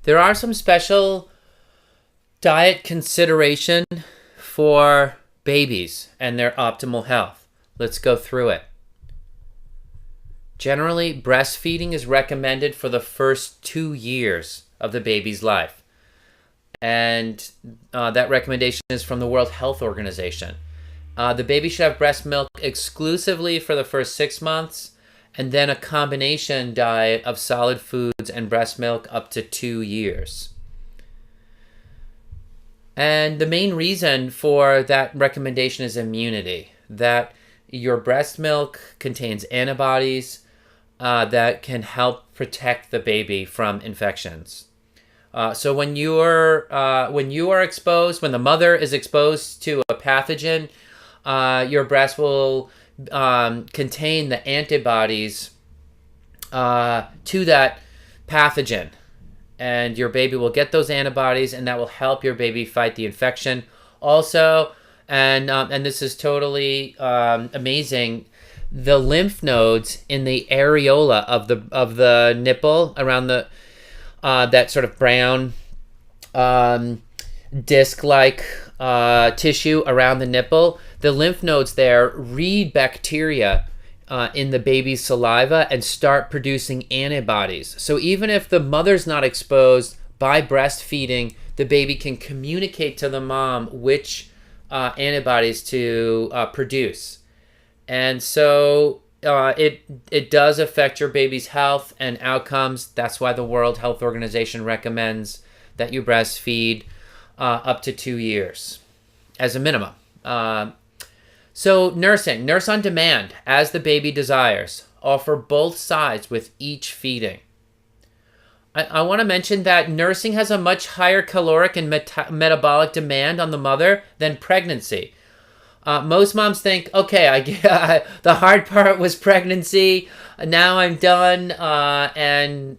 There are some special diet consideration for babies and their optimal health. Let's go through it. Generally, breastfeeding is recommended for the first 2 years of the baby's life. And that recommendation is from the World Health Organization. The baby should have breast milk exclusively for the first 6 months, and then a combination diet of solid foods and breast milk up to 2 years. And the main reason for that recommendation is immunity, that your breast milk contains antibodies that can help protect the baby from infections. So when you are exposed, when the mother is exposed to a pathogen, your breast will contain the antibodies to that pathogen, and your baby will get those antibodies, and that will help your baby fight the infection. Also, and this is totally amazing, the lymph nodes in the areola of the nipple around the that sort of brown disc-like tissue around the nipple, the lymph nodes there read bacteria in the baby's saliva and start producing antibodies. So even if the mother's not exposed by breastfeeding, the baby can communicate to the mom which antibodies to produce. And so it does affect your baby's health and outcomes. That's why the World Health Organization recommends that you breastfeed up to 2 years as a minimum. So nursing, nurse on demand as the baby desires. Offer both sides with each feeding. I want to mention that nursing has a much higher caloric and metabolic demand on the mother than pregnancy. Most moms think, okay, the hard part was pregnancy. Now I'm done, and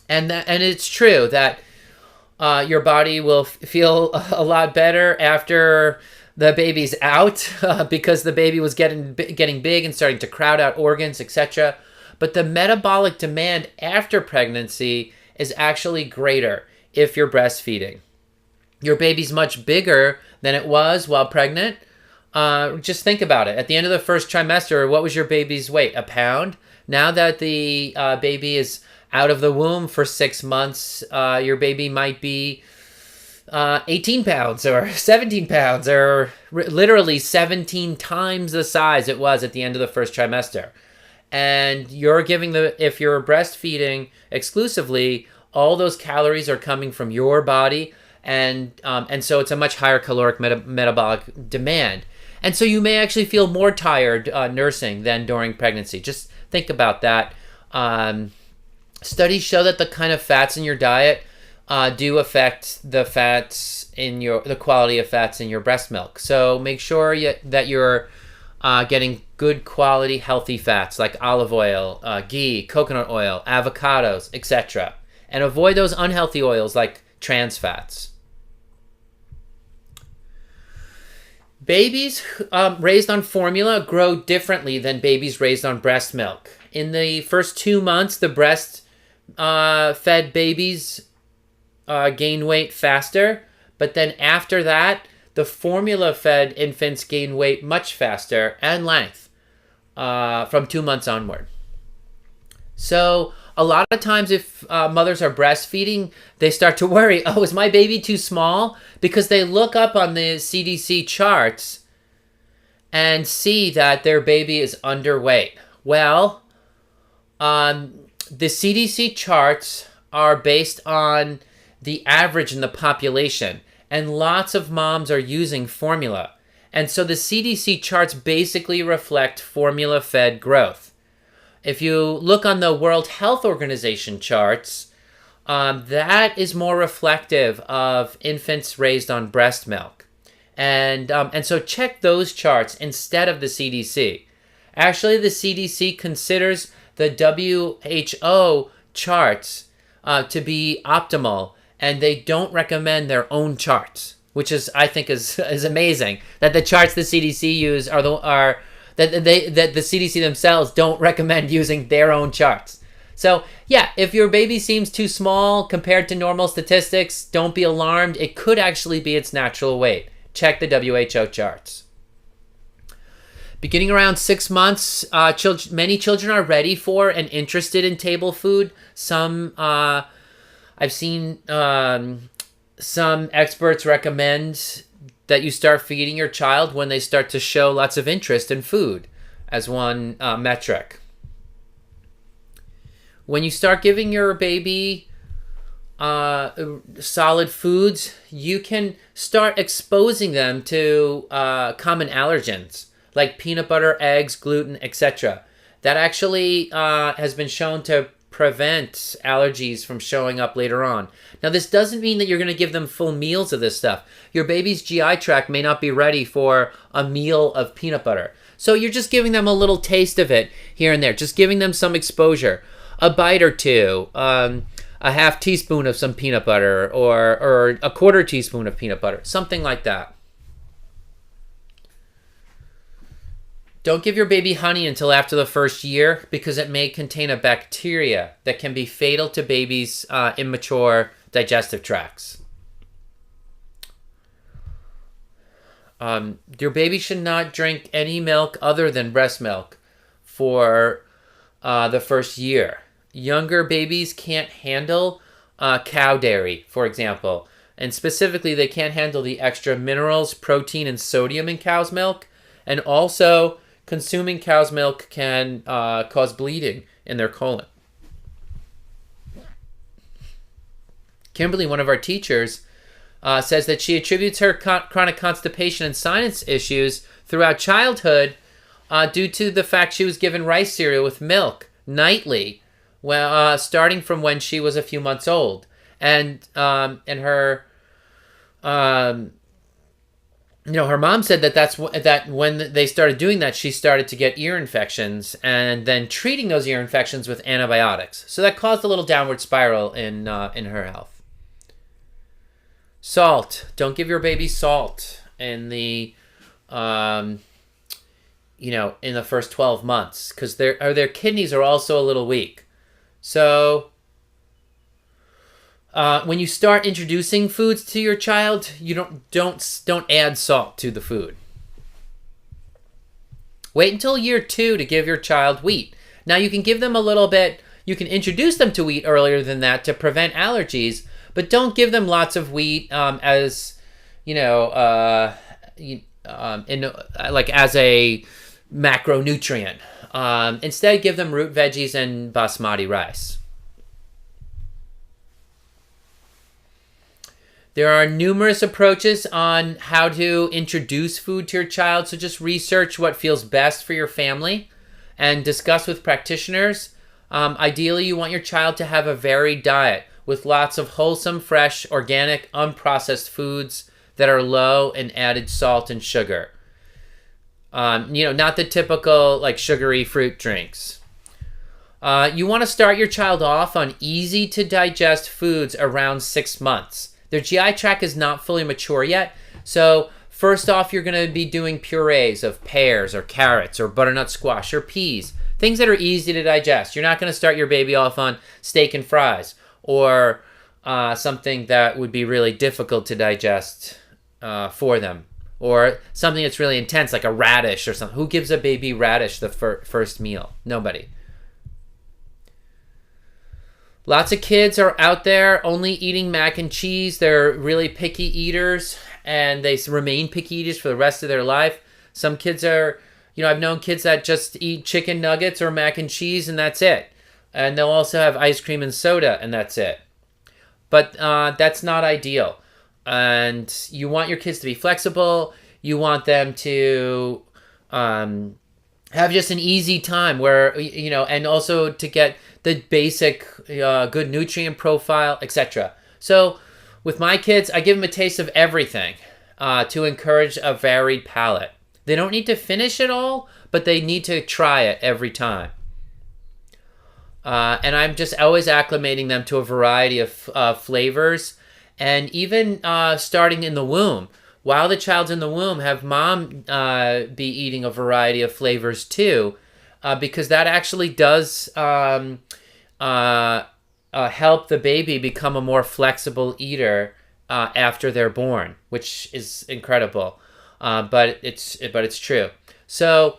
it's true that your body will feel a lot better after the baby's out because the baby was getting big and starting to crowd out organs, etc. But the metabolic demand after pregnancy is actually greater if you're breastfeeding. Your baby's much bigger than it was while pregnant. Just think about it. At the end of the first trimester, what was your baby's weight? A pound? Now that the baby is out of the womb for 6 months, your baby might be 18 pounds or 17 pounds or literally 17 times the size it was at the end of the first trimester. And you're giving if you're breastfeeding exclusively, all those calories are coming from your body, and so it's a much higher caloric metabolic demand. And so you may actually feel more tired nursing than during pregnancy. Just think about that. Studies show that the kind of fats in your diet do affect the quality of fats in your breast milk. So make sure that you're getting good quality healthy fats like olive oil, ghee, coconut oil, avocados, etc. And avoid those unhealthy oils like trans fats. Babies raised on formula grow differently than babies raised on breast milk. In the first 2 months, the breast fed babies gain weight faster, but then after that, the formula-fed infants gain weight much faster and length from 2 months onward. So a lot of times if mothers are breastfeeding, they start to worry, oh, is my baby too small? Because they look up on the CDC charts and see that their baby is underweight. Well, the CDC charts are based on the average in the population, and lots of moms are using formula. And so the CDC charts basically reflect formula-fed growth. If you look on the World Health Organization charts, that is more reflective of infants raised on breast milk. And so check those charts instead of the CDC. Actually, the CDC considers the WHO charts to be optimal, and they don't recommend their own charts, which I think is amazing. That the charts the CDC use that the CDC themselves don't recommend using their own charts. So yeah, if your baby seems too small compared to normal statistics, don't be alarmed. It could actually be its natural weight. Check the WHO charts. Beginning around 6 months, many children are ready for and interested in table food. I've seen some experts recommend that you start feeding your child when they start to show lots of interest in food as one metric. When you start giving your baby solid foods, you can start exposing them to common allergens like peanut butter, eggs, gluten, etc. That actually has been shown to prevent allergies from showing up later on. Now, this doesn't mean that you're going to give them full meals of this stuff. Your baby's GI tract may not be ready for a meal of peanut butter. So you're just giving them a little taste of it here and there, just giving them some exposure. A bite or two, a half teaspoon of some peanut butter, or a quarter teaspoon of peanut butter, something like that. Don't give your baby honey until after the first year because it may contain a bacteria that can be fatal to babies' immature digestive tracts. Your baby should not drink any milk other than breast milk for the first year. Younger babies can't handle cow dairy, for example. And specifically, they can't handle the extra minerals, protein, and sodium in cow's milk. And also, consuming cow's milk can cause bleeding in their colon. Kimberly, one of our teachers, says that she attributes her chronic constipation and sinus issues throughout childhood due to the fact she was given rice cereal with milk nightly, starting from when she was a few months old. And her her mom said that when they started doing that, she started to get ear infections, and then treating those ear infections with antibiotics. So that caused a little downward spiral in her health. Salt. Don't give your baby salt in the in the first 12 months because their kidneys are also a little weak. So when you start introducing foods to your child, you don't add salt to the food. Wait until year 2 to give your child wheat. Now you can give them a little bit. You can introduce them to wheat earlier than that to prevent allergies, but don't give them lots of wheat as as a macronutrient. Instead, give them root veggies and basmati rice. There are numerous approaches on how to introduce food to your child, so just research what feels best for your family and discuss with practitioners. Ideally, you want your child to have a varied diet with lots of wholesome, fresh, organic, unprocessed foods that are low in added salt and sugar. Not the typical sugary fruit drinks. You want to start your child off on easy to digest foods around 6 months. Their GI tract is not fully mature yet, so first off, you're going to be doing purees of pears or carrots or butternut squash or peas, things that are easy to digest. You're not going to start your baby off on steak and fries or something that would be really difficult to digest for them, or something that's really intense like a radish or something. Who gives a baby radish the first meal? Nobody. Lots of kids are out there only eating mac and cheese. They're really picky eaters, and they remain picky eaters for the rest of their life. Some kids are, I've known kids that just eat chicken nuggets or mac and cheese, and that's it. And they'll also have ice cream and soda, and that's it. But that's not ideal. And you want your kids to be flexible. You want them to have just an easy time where, and also to get the basic good nutrient profile, etc. So with my kids, I give them a taste of everything to encourage a varied palate. They don't need to finish it all, but they need to try it every time. And I'm just always acclimating them to a variety of flavors, and even starting in the womb. While the child's in the womb, have mom be eating a variety of flavors too, because that actually does help the baby become a more flexible eater after they're born, which is incredible. But it's true. So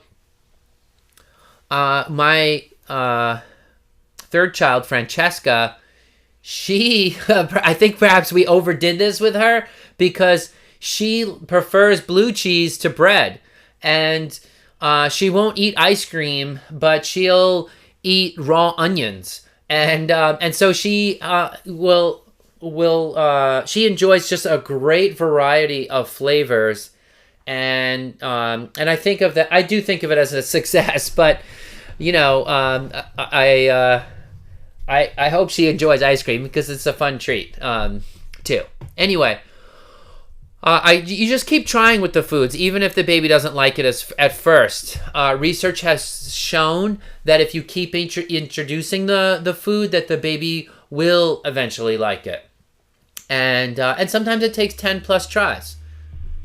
my third child, Francesca, she I think perhaps we overdid this with her because she prefers blue cheese to bread, and she won't eat ice cream, but she'll eat raw onions, and so she will she enjoys just a great variety of flavors, and I think of that. I do think of it as a success, but I hope she enjoys ice cream because it's a fun treat too. Anyway, you just keep trying with the foods, even if the baby doesn't like it at first. Research has shown that if you keep introducing the food, that the baby will eventually like it, and sometimes it takes 10 plus tries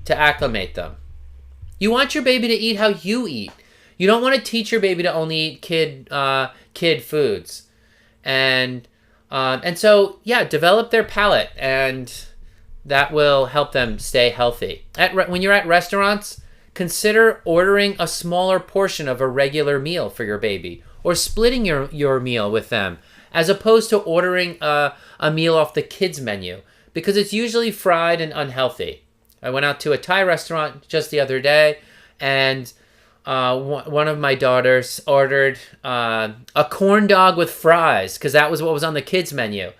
to acclimate them. You want your baby to eat how you eat. You don't want to teach your baby to only eat kid foods, and so develop their palate, and that will help them stay healthy. When you're at restaurants, consider ordering a smaller portion of a regular meal for your baby, or splitting your meal with them, as opposed to ordering a meal off the kids menu, because it's usually fried and unhealthy. I went out to a Thai restaurant just the other day, and one of my daughters ordered a corn dog with fries because that was what was on the kids menu.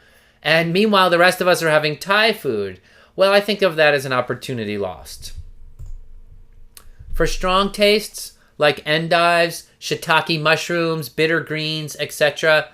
And meanwhile, the rest of us are having Thai food. Well, I think of that as an opportunity lost. For strong tastes like endives, shiitake mushrooms, bitter greens, etc.,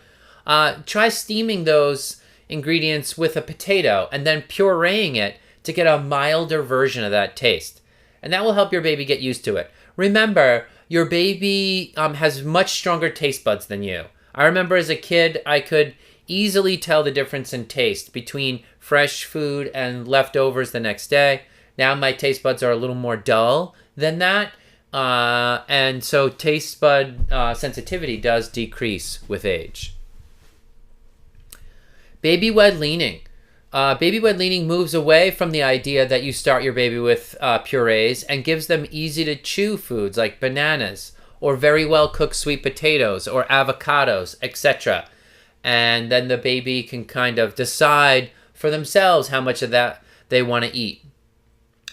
try steaming those ingredients with a potato and then pureeing it to get a milder version of that taste. And that will help your baby get used to it. Remember, your baby has much stronger taste buds than you. I remember as a kid, I could easily tell the difference in taste between fresh food and leftovers the next day. Now my taste buds are a little more dull than that. And so taste bud sensitivity does decrease with age. Baby-led weaning. Baby-led weaning moves away from the idea that you start your baby with purees and gives them easy-to-chew foods like bananas or very well-cooked sweet potatoes or avocados, etc. And then the baby can kind of decide for themselves how much of that they want to eat.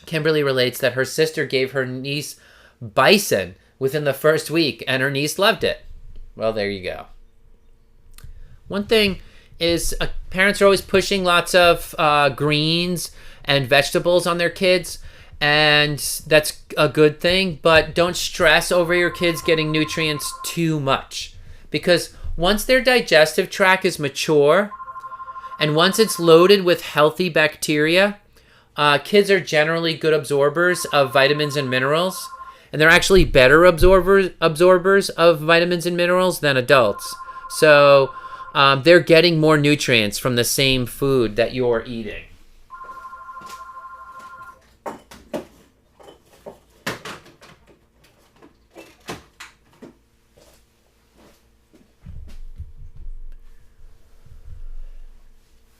Kimberly relates that her sister gave her niece bison within the first week, and her niece loved it. Well, there you go. One thing is parents are always pushing lots of greens and vegetables on their kids, and that's a good thing, but don't stress over your kids getting nutrients too much, because once their digestive tract is mature and once it's loaded with healthy bacteria, kids are generally good absorbers of vitamins and minerals, and they're actually better absorbers of vitamins and minerals than adults. So they're getting more nutrients from the same food that you're eating.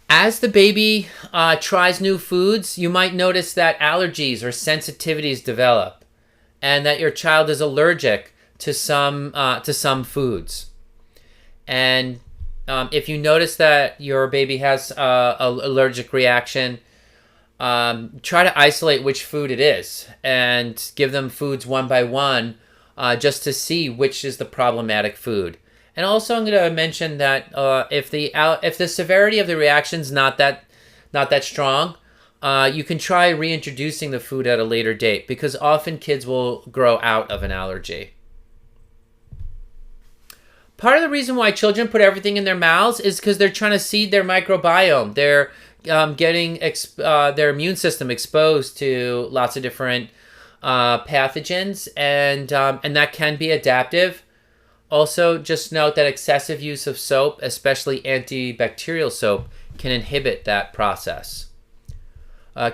As the baby tries new foods, you might notice that allergies or sensitivities develop, and that your child is allergic to some foods. And if you notice that your baby has an allergic reaction, try to isolate which food it is and give them foods one by one, just to see which is the problematic food. And also, I'm going to mention that if the severity of the reaction is not that strong, you can try reintroducing the food at a later date, because often kids will grow out of an allergy. Part of the reason why children put everything in their mouths is because they're trying to seed their microbiome. They're getting their immune system exposed to lots of different pathogens, and that can be adaptive. Also, just note that excessive use of soap, especially antibacterial soap, can inhibit that process.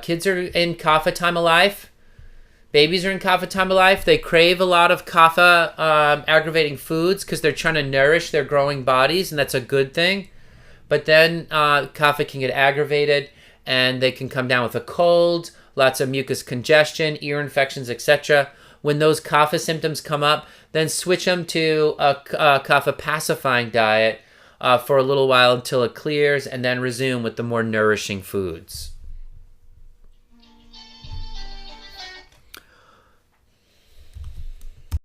Kids are in Kapha time of life. Babies are in kapha time of life. They crave a lot of kapha aggravating foods because they're trying to nourish their growing bodies, and that's a good thing. But then kapha can get aggravated, and they can come down with a cold, lots of mucus congestion, ear infections, etc. When those kapha symptoms come up, then switch them to a kapha pacifying diet for a little while until it clears, and then resume with the more nourishing foods.